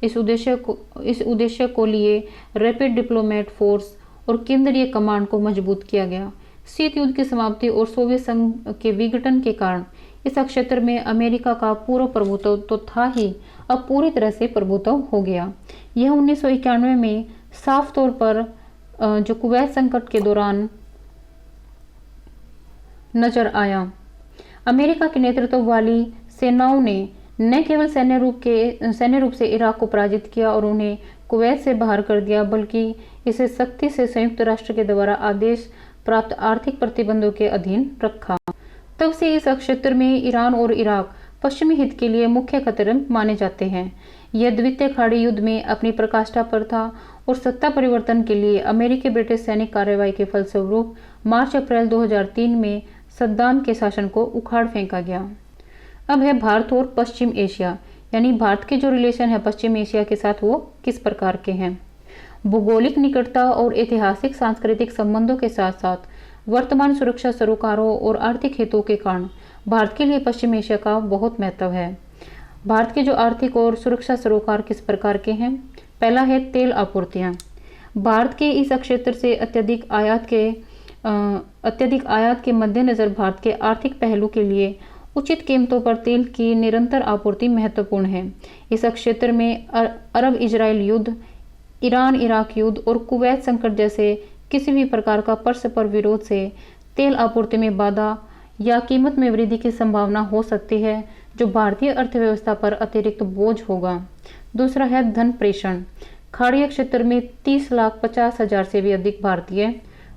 इस उद्देश्य को लिए रैपिड डिप्लोमेट फोर्स और केंद्रीय कमांड को मजबूत किया गया। शीत युद्ध की समाप्ति और सोवियत संघ के विघटन के कारण इस क्षेत्र में अमेरिका का पूर्व प्रभुत्व तो था ही, अब पूरी तरह से प्रभुत्व हो गया। यह 1991 में साफ तौर पर जो कुवैत संकट के दौरान नजर आया। अमेरिका के नेतृत्व वाली सेनाओं ने न केवल सैन्य रूप से इराक को पराजित किया और उन्हें कुवैत से बाहर कर दिया, बल्कि इसे सख्ती से संयुक्त राष्ट्र के द्वारा आदेश प्राप्त आर्थिक प्रतिबंधों के अधीन रखा। तब से इस क्षेत्र में ईरान और इराक पश्चिमी हित के लिए मुख्य खतरे माने जाते हैं। यह द्वितीय खाड़ी युद्ध में अपनी पराकाष्ठा पर था और सत्ता परिवर्तन के लिए अमेरिकी ब्रिटिश सैनिक कार्रवाई के फलस्वरूप मार्च-अप्रैल 2003 में सद्दाम के शासन को उखाड़ फेंका गया। अब है भारत और पश्चिम एशिया, यानी भारत के जो रिलेशन है पश्चिम एशिया के साथ वो किस प्रकार के हैं। भौगोलिक निकटता और ऐतिहासिक सांस्कृतिक संबंधों के साथ साथ वर्तमान सुरक्षा सरोकारों और आर्थिक हितों के कारण भारत के लिए पश्चिम एशिया का बहुत महत्व है। भारत के जो आर्थिक और सुरक्षा सरोकार किस प्रकार के हैं। पहला है तेल आपूर्तियां। भारत के इस क्षेत्र से अत्यधिक आयात के मद्देनजर भारत के आर्थिक पहलू के लिए उचित कीमतों पर तेल की निरंतर आपूर्ति महत्वपूर्ण है। इस क्षेत्र में अरब इजराइल युद्ध, ईरान इराक युद्ध और कुवैत संकट जैसे किसी भी प्रकार का परस्पर विरोध से तेल आपूर्ति में बाधा या कीमत में वृद्धि की संभावना हो सकती है, जो भारतीय अर्थव्यवस्था पर अतिरिक्त बोझ होगा। दूसरा है धन प्रेषण। खाड़ी क्षेत्र में 30,50,000 से भी अधिक भारतीय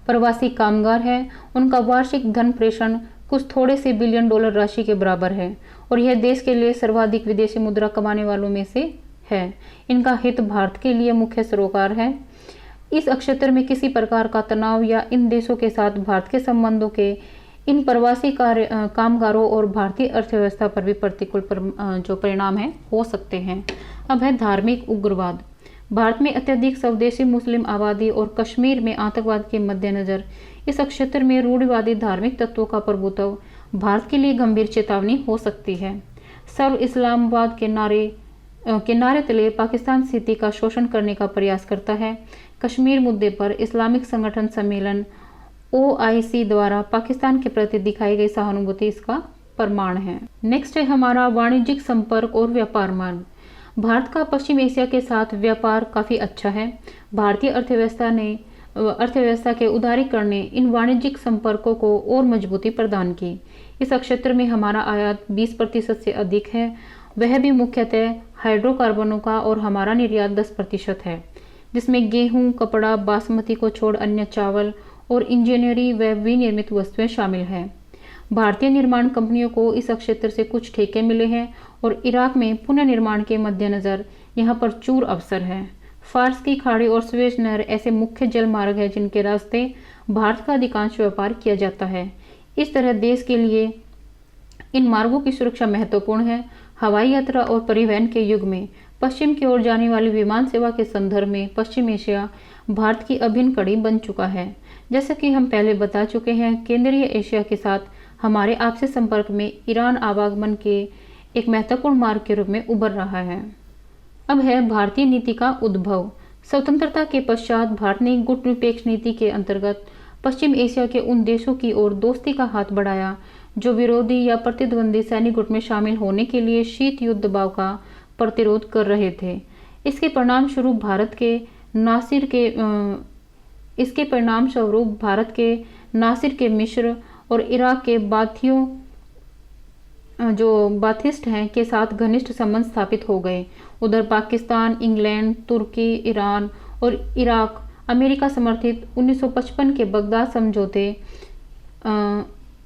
प्रवासी कामगार हैं। उनका वार्षिक धन प्रेषण कुछ थोड़े से बिलियन डॉलर राशि के बराबर है और यह देश के लिए सर्वाधिक विदेशी मुद्रा कमाने वालों में से है। इनका हित भारत के लिए मुख्य सरोकार है। इस क्षेत्र में किसी प्रकार का तनाव या इन देशों के साथ भारत के संबंधों के इन प्रवासी कामगारों और भारतीय अर्थव्यवस्था पर भी प्रतिकूल जो परिणाम है हो सकते हैं। अब है धार्मिक उग्रवाद। भारत में अत्यधिक स्वदेशी मुस्लिम आबादी और कश्मीर में आतंकवाद के मद्देनजर इस क्षेत्र में रूढ़िवादी धार्मिक तत्वों का प्रभुत्व भारत के लिए गंभीर चेतावनी हो सकती है। सर्व इस्लामाबाद के नारे तले पाकिस्तान स्थिति का शोषण करने का प्रयास करता है। कश्मीर मुद्दे पर इस्लामिक संगठन सम्मेलन OIC द्वारा पाकिस्तान के प्रति दिखाई गई सहानुभूति इसका प्रमाण है। नेक्स्ट है हमारा वाणिज्यिक संपर्क और व्यापार मार्ग। भारत का पश्चिम एशिया के साथ व्यापार काफ़ी अच्छा है। भारतीय अर्थव्यवस्था के उदारीकरण ने इन वाणिज्यिक संपर्कों को और मजबूती प्रदान की। इस क्षेत्र में हमारा आयात 20% से अधिक है, वह भी मुख्यतः हाइड्रोकार्बनों का, और हमारा निर्यात 10% है, जिसमें गेहूं, कपड़ा, बासमती को छोड़ अन्य चावल और इंजीनियरी व विनिर्मित वस्तुएं शामिल हैं। भारतीय निर्माण कंपनियों को इस क्षेत्र से कुछ ठेके मिले हैं और इराक में पुनर्निर्माण के मद्देनजर यहाँ पर चूर अवसर है। फारस की खाड़ी और स्वेज नहर ऐसे मुख्य जल मार्ग है जिनके रास्ते भारत का अधिकांश व्यापार किया जाता है। इस तरह देश के लिए इन मार्गों की सुरक्षा महत्वपूर्ण है। हवाई यात्रा और परिवहन के युग में पश्चिम की ओर जाने वाली विमान सेवा के संदर्भ में पश्चिम एशिया भारत की अभिन्न कड़ी बन चुका है। जैसा कि हम पहले बता चुके हैं, केंद्रीय एशिया के साथ हमारे आपसी संपर्क में ईरान आवागमन के एक महत्वपूर्ण मार्ग के रूप में उभर रहा है। अब है भारतीय नीति का उद्भव। स्वतंत्रता के पश्चात भारत ने गुटनिरपेक्ष नीति के अंतर्गत पश्चिम एशिया के उन देशों की ओर दोस्ती का हाथ बढ़ाया जो विरोधी या प्रतिद्वंदी सैनिक गुट में शामिल होने के लिए शीत युद्ध दबाव का प्रतिरोध कर रहे थे। इसके परिणाम स्वरूप भारत के नासिर के मिस्र और इराक के बाथिस्ट हैं के साथ घनिष्ठ संबंध स्थापित हो गए। उधर पाकिस्तान, इंग्लैंड, तुर्की, ईरान और इराक अमेरिका समर्थित 1955 के बगदाद समझौते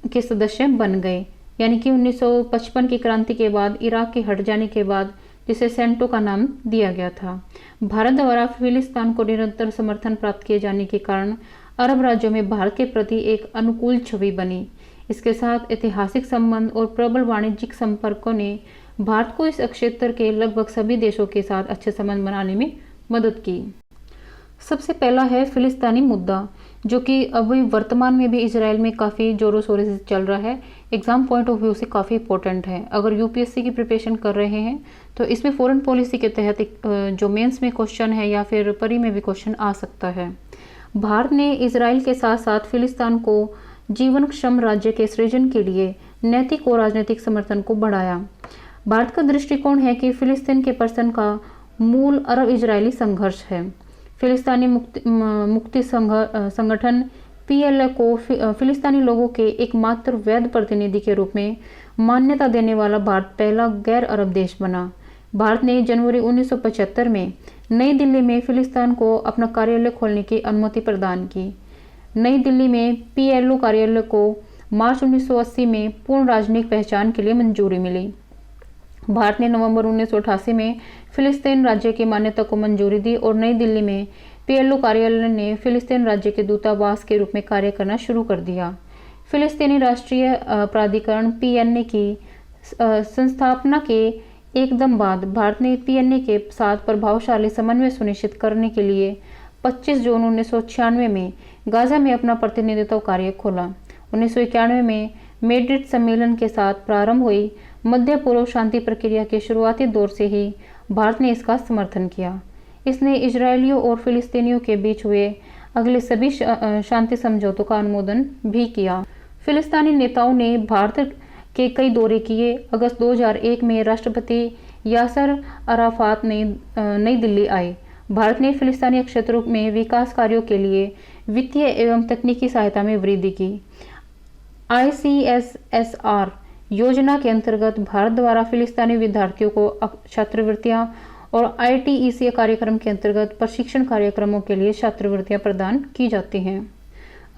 के सदस्य बन गए। यानी कि 1955 की क्रांति के बाद इराक के हट जाने के बाद जिसे सेंटो का नाम दिया गया था। भारत द्वारा फिलिस्तीन को निरंतर समर्थन प्राप्त किए जाने के कारण अरब राज्यों में भारत के प्रति एक अनुकूल छवि बनी। इसके साथ ऐतिहासिक संबंध और प्रबल वाणिज्यिक संपर्कों ने भारत को इस क्षेत्र के लगभग सभी देशों के साथ अच्छे संबंध बनाने में मदद की। सबसे पहला है फिलिस्तीनी मुद्दा, जो कि अभी वर्तमान में भी इजराइल में काफ़ी ज़ोरों शोरों से चल रहा है। एग्ज़ाम पॉइंट ऑफ व्यू से काफ़ी इंपॉर्टेंट है। अगर यूपीएससी की प्रिपरेशन कर रहे हैं तो इसमें फॉरेन पॉलिसी के तहत जो मेंस में क्वेश्चन है या फिर परी में भी क्वेश्चन आ सकता है। भारत ने इजराइल के साथ साथ फिलिस्तीन को जीवनक्षम राज्य के सृजन के लिए नैतिक और राजनीतिक समर्थन को बढ़ाया। भारत का दृष्टिकोण है कि फिलिस्तीन के प्रश्न का मूल अरब इजरायली संघर्ष है। फिलिस्तीनी मुक्ति संगठन पीएलए को फिलिस्तीनी लोगों के एकमात्र वैध प्रतिनिधि के रूप में मान्यता देने वाला भारत पहला गैर अरब देश बना। भारत ने जनवरी 1975 में नई दिल्ली में फिलिस्तीन को अपना कार्यालय खोलने की अनुमति प्रदान की। नई दिल्ली में पीएलओ कार्यालय को मार्च 1980 में पूर्ण राजनयिक पहचान के लिए मंजूरी मिली। भारत ने नवंबर 1988 में फिलिस्तीन राज्य की मान्यता को मंजूरी दी और नई दिल्ली में पीएलओ कार्यालय ने फिलिस्तीन राज्य के दूतावास के रूप में कार्य करना शुरू कर दिया। फिलिस्तीनी राष्ट्रीय प्राधिकरण पीएनए की संस्थापना के एकदम बाद भारत ने पीएनए के साथ प्रभावशाली समन्वय सुनिश्चित करने के लिए 25 जून 1996 में गाजा में अपना प्रतिनिधित्व कार्य खोला। 1991 में मैड्रिड सम्मेलन के साथ प्रारंभ हुई मध्य पूर्व शांति प्रक्रिया के शुरुआती दौर से ही भारत ने इसका समर्थन किया। इसने इजरायलियों और फिलिस्तीनियों के बीच हुए अगले सभी शांति समझौतों का अनुमोदन भी किया। फिलिस्तीनी नेताओं ने भारत के कई दौरे किए। अगस्त 2001 में राष्ट्रपति यासर अराफात ने नई दिल्ली आए। भारत ने फिलिस्तीनी क्षेत्रों में विकास कार्यों के लिए वित्तीय एवं तकनीकी सहायता में वृद्धि की। ICSSR योजना के अंतर्गत भारत द्वारा फिलिस्तीनी विद्यार्थियों को छात्रवृत्तियां और ITEC कार्यक्रम के अंतर्गत प्रशिक्षण कार्यक्रमों के लिए छात्रवृत्तियां प्रदान की जाती हैं।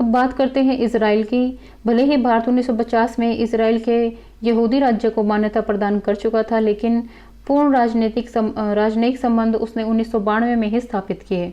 अब बात करते हैं इजराइल की। भले ही भारत 1950 में इजराइल के यहूदी राज्य को मान्यता प्रदान कर चुका था, लेकिन पूर्ण राजनयिक संबंध उसने 1992 में ही स्थापित किए।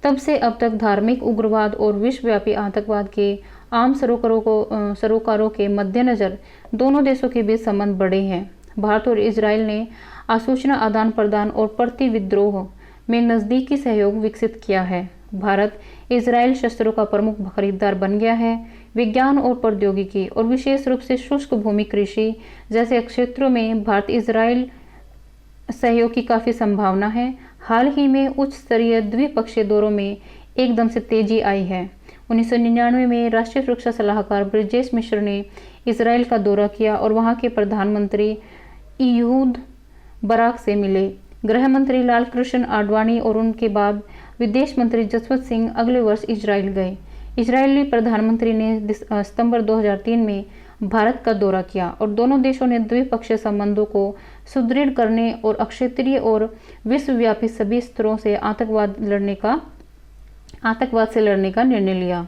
तब से अब तक धार्मिक उग्रवाद और विश्वव्यापी आतंकवाद के आम सरोकारों के मद्देनजर दोनों देशों के बीच संबंध बढ़े हैं। भारत और इजराइल ने आसूचना आदान प्रदान और प्रतिविद्रोह में नज़दीकी सहयोग विकसित किया है। भारत इजराइल शस्त्रों का प्रमुख खरीदार बन गया है। विज्ञान और प्रौद्योगिकी और विशेष रूप से शुष्क भूमि कृषि जैसे क्षेत्रों में भारत इजराइल सहयोग की काफ़ी संभावना है। हाल ही में उच्च स्तरीय द्विपक्षीय दौरों में एकदम से तेजी आई है। 1999 में राष्ट्रीय सुरक्षा सलाहकार ब्रजेश मिश्र ने इजराइल का दौरा किया और वहां के प्रधानमंत्री इहूद बराक से मिले। गृह मंत्री लाल कृष्ण आडवाणी और उनके बाद विदेश मंत्री जसवंत सिंह अगले वर्ष इजराइल गए। इजरायली प्रधानमंत्री ने सितंबर 2003 में भारत का दौरा किया और दोनों देशों ने द्विपक्षीय संबंधों को सुदृढ़ करने और क्षेत्रीय और विश्वव्यापी सभी स्तरों से आतंकवाद से लड़ने का निर्णय लिया।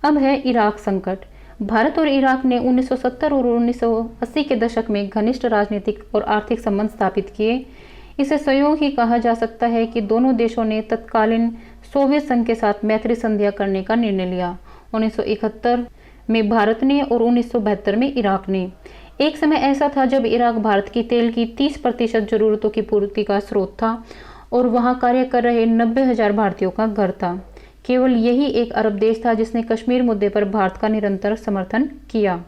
अब है इराक संकट। भारत और इराक ने 1970 और 1980 के दशक में घनिष्ठ राजनीतिक और आर्थिक संबंध स्थापित किए। इसे संयोग ही कहा जा सकता है कि दोनों देशों ने तत्कालीन सोवियत संघ के साथ मैत्री संधियां करने का निर्णय लिया। 1971 में भारत ने और 1972 में इराक ने। एक समय ऐसा था जब इराक भारत की तेल की 30% जरूरतों की पूर्ति का स्रोत था और वहां कार्य कर रहे 90,000 भारतीयों का घर था। केवल यही एक अरब देश था जिसने कश्मीर मुद्दे पर भारत का निरंतर समर्थन किया।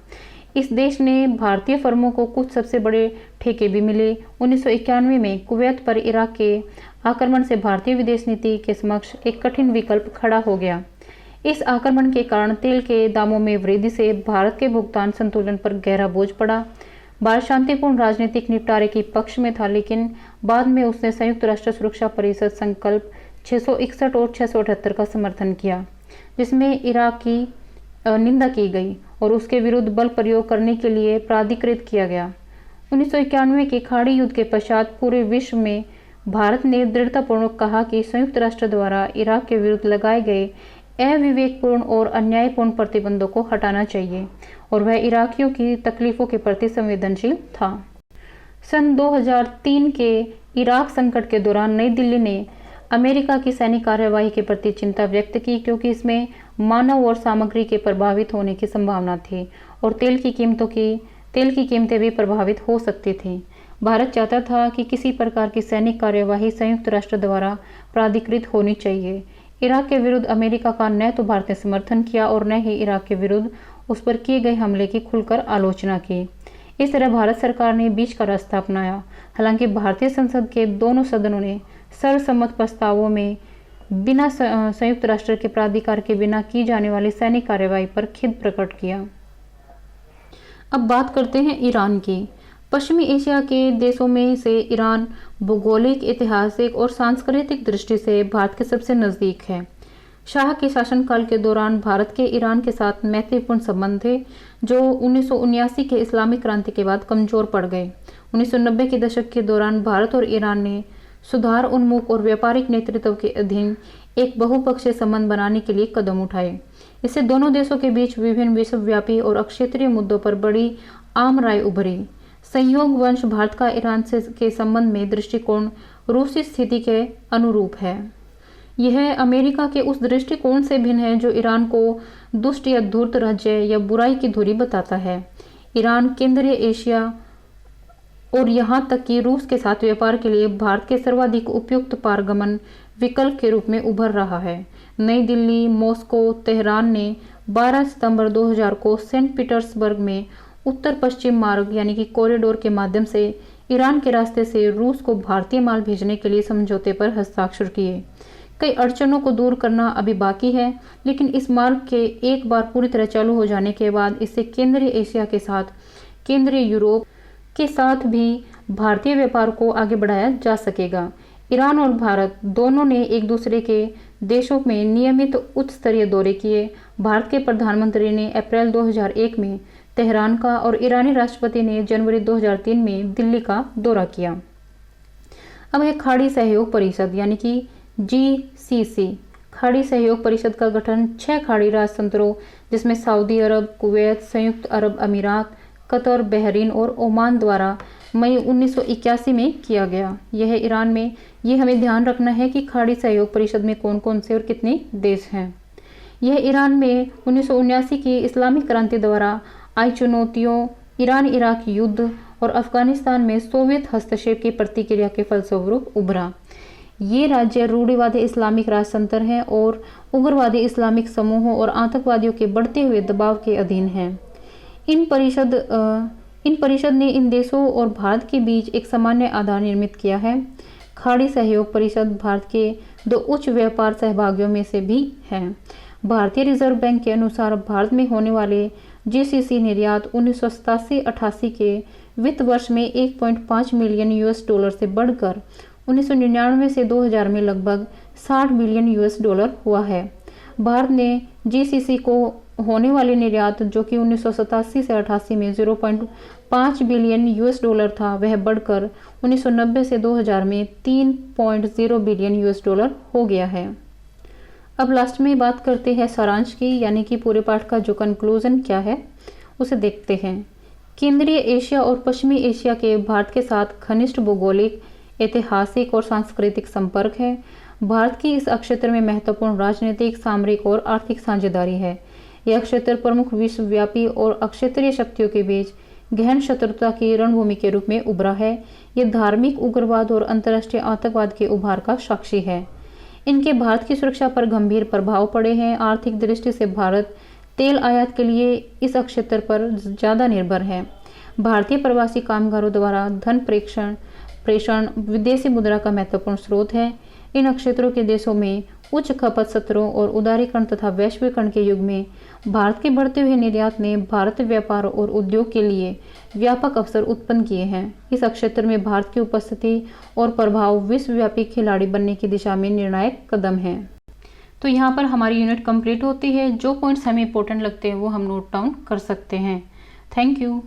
इस देश ने भारतीय फर्मों को कुछ सबसे बड़े ठेके भी मिले। 1991 में कुवैत पर इराक के आक्रमण से भारतीय विदेश नीति के समक्ष एक कठिन विकल्प खड़ा हो गया। इस आक्रमण के कारण तेल के दामों में वृद्धि से भारत के भुगतान संतुलन पर गहरा बोझ पड़ा। भारत शांतिपूर्ण राजनीतिक निपटारे के पक्ष में था, लेकिन बाद में उसने संयुक्त राष्ट्र सुरक्षा परिषद संकल्प 661 और 678 का समर्थन किया, जिसमें इराक की निंदा की गई और उसके विरुद्ध बल प्रयोग करने के लिए प्राधिकृत किया गया। 1991 के खाड़ी युद्ध के पश्चात पूरे विश्व में भारत ने दृढ़तापूर्वक कहा कि संयुक्त राष्ट्र द्वारा इराक के विरुद्ध लगाए गए अविवेकपूर्ण और अन्यायपूर्ण प्रतिबंधों को हटाना चाहिए और वह इराकियों की तकलीफों के प्रति संवेदनशील था। सन 2003 के इराक संकट के दौरान नई दिल्ली ने अमेरिका की सैनिक कार्यवाही के प्रति चिंता व्यक्त की, क्योंकि इसमें मानव और सामग्री के प्रभावित होने की संभावना थी और तेल की कीमतें भी प्रभावित हो सकती थी। भारत चाहता था कि किसी प्रकार की सैनिक कार्यवाही संयुक्त राष्ट्र द्वारा प्राधिकृत होनी चाहिए। इराक के विरुद्ध अमेरिका का न तो भारत ने समर्थन किया और न ही इराक के विरुद्ध उस पर किए गए हमले की खुलकर आलोचना की। इस तरह भारत सरकार ने बीच का रास्ता अपनाया। हालांकि भारतीय संसद के दोनों सदनों ने सर्वसम्मत प्रस्तावों में बिना संयुक्त राष्ट्र के प्राधिकार के बिना की जाने वाली सैनिक कार्रवाई पर खेद प्रकट किया। अब बात करते हैं ईरान की। पश्चिमी एशिया के देशों में से ईरान भौगोलिक, ऐतिहासिक और सांस्कृतिक दृष्टि से भारत के सबसे नज़दीक है। शाह के शासनकाल के दौरान भारत के ईरान के साथ मैत्रीपूर्ण संबंध थे, जो 1979 के इस्लामिक क्रांति के बाद कमजोर पड़ गए। 1990 के दशक के दौरान भारत और ईरान ने सुधार उन्मुख और व्यापारिक नेतृत्व के अधीन एक बहुपक्षीय संबंध बनाने के लिए कदम उठाए। इससे दोनों देशों के बीच विभिन्न विश्वव्यापी और क्षेत्रीय मुद्दों पर बड़ी आम राय उभरी। संयोग वंश भारत का ईरान से के संबंध में दृष्टिकोण रूसी स्थिति के अनुरूप है। यह अमेरिका के उस दृष्टिकोण से भिन्न है जो ईरान को दुष्ट या धूर्त राज्य या बुराई की धुरी बताता है। ईरान केंद्रीय एशिया और यहाँ तक कि रूस के साथ व्यापार के लिए भारत के सर्वाधिक उपयुक्त पारगमन विकल्प के रूप में उभर रहा है। नई दिल्ली, मॉस्को, तेहरान ने 12 सितंबर 2000 को सेंट पीटर्सबर्ग में उत्तर पश्चिम मार्ग यानी कि कॉरिडोर के माध्यम से ईरान के रास्ते से रूस को भारतीय माल भेजने के लिए समझौते पर हस्ताक्षर किए। कई अड़चनों को दूर करना अभी बाकी है, लेकिन इस मार्ग के एक बार पूरी तरह चालू हो जाने के बाद इससे केंद्रीय एशिया के साथ केंद्रीय यूरोप के साथ भी भारतीय व्यापार को आगे बढ़ाया जा सकेगा। ईरान और भारत दोनों ने एक दूसरे के देशों में नियमित उच्च स्तरीय दौरे किए। भारत के प्रधानमंत्री ने अप्रैल 2001 में तेहरान का और ईरानी राष्ट्रपति ने जनवरी 2003 में दिल्ली का दौरा किया। अब है खाड़ी सहयोग परिषद यानी कि GCC। खाड़ी सहयोग परिषद का गठन 6 खाड़ी राजतंत्रों जिसमें सऊदी अरब, कुवैत, संयुक्त अरब अमीरात, कतर, बहरीन और ओमान द्वारा मई 1981 में किया गया। यह ईरान में ये हमें ध्यान रखना है कि खाड़ी सहयोग परिषद में कौन कौन से और कितने देश हैं। यह ईरान में 1979 की इस्लामिक क्रांति द्वारा आई चुनौतियों, ईरान इराक युद्ध और अफगानिस्तान में सोवियत हस्तक्षेप की प्रतिक्रिया के फलस्वरूप उभरा। ये राज्य रूढ़िवादी इस्लामिक राजतंत्र हैं और उग्रवादी इस्लामिक समूहों और आतंकवादियों के बढ़ते हुए दबाव के अधीन हैं। इन परिषद ने इन देशों और भारत के बीच एक सामान्य आधार निर्मित किया है। खाड़ी सहयोग परिषद भारत के 2 उच्च व्यापार सहभागियों में से भी है। भारतीय रिजर्व बैंक के अनुसार भारत में होने वाले GCC निर्यात 1987-88 के वित्त वर्ष में 1.5 मिलियन $US से बढ़कर 1999 से 2000 में लगभग 60 बिलियन $US हुआ है। भारत ने GCC को होने वाले निर्यात जो कि 1987 से 88 में 0.5 बिलियन $US था, वह बढ़कर 1990 से 2000 में 3.0 बिलियन $US हो गया है। अब लास्ट में बात करते हैं सारांश की, यानी कि पूरे पाठ का जो कंक्लूजन क्या है उसे देखते हैं। केंद्रीय एशिया और पश्चिमी एशिया के भारत के साथ घनिष्ठ भौगोलिक, ऐतिहासिक और सांस्कृतिक संपर्क है। भारत की इस क्षेत्र में महत्वपूर्ण राजनीतिक, सामरिक और आर्थिक साझेदारी है। यह क्षेत्र प्रमुख विश्वव्यापी और क्षेत्रीय शक्तियों के बीच गहन शत्रुता की रणभूमि के रूप में उभरा है। यह धार्मिक उग्रवाद और अंतर्राष्ट्रीय आतंकवाद के उभार का साक्षी है। इनके भारत की सुरक्षा पर गंभीर प्रभाव पड़े हैं। आर्थिक दृष्टि से भारत तेल आयात के लिए इस क्षेत्र पर ज़्यादा निर्भर है। भारतीय प्रवासी कामगारों द्वारा धन प्रेषण विदेशी मुद्रा का महत्वपूर्ण स्रोत है। इन क्षेत्रों के देशों में उच्च खपत सत्रों और उदारीकरण तथा वैश्वीकरण के युग में भारत के बढ़ते हुए निर्यात ने भारतीय व्यापार और उद्योग के लिए व्यापक अवसर उत्पन्न किए हैं। इस क्षेत्र में भारत की उपस्थिति और प्रभाव विश्वव्यापी खिलाड़ी बनने की दिशा में निर्णायक कदम है। तो यहाँ पर हमारी यूनिट कंप्लीट होती है। जो पॉइंट्स हमें इंपॉर्टेंट लगते हैं वो हम नोट डाउन कर सकते हैं। Thank you.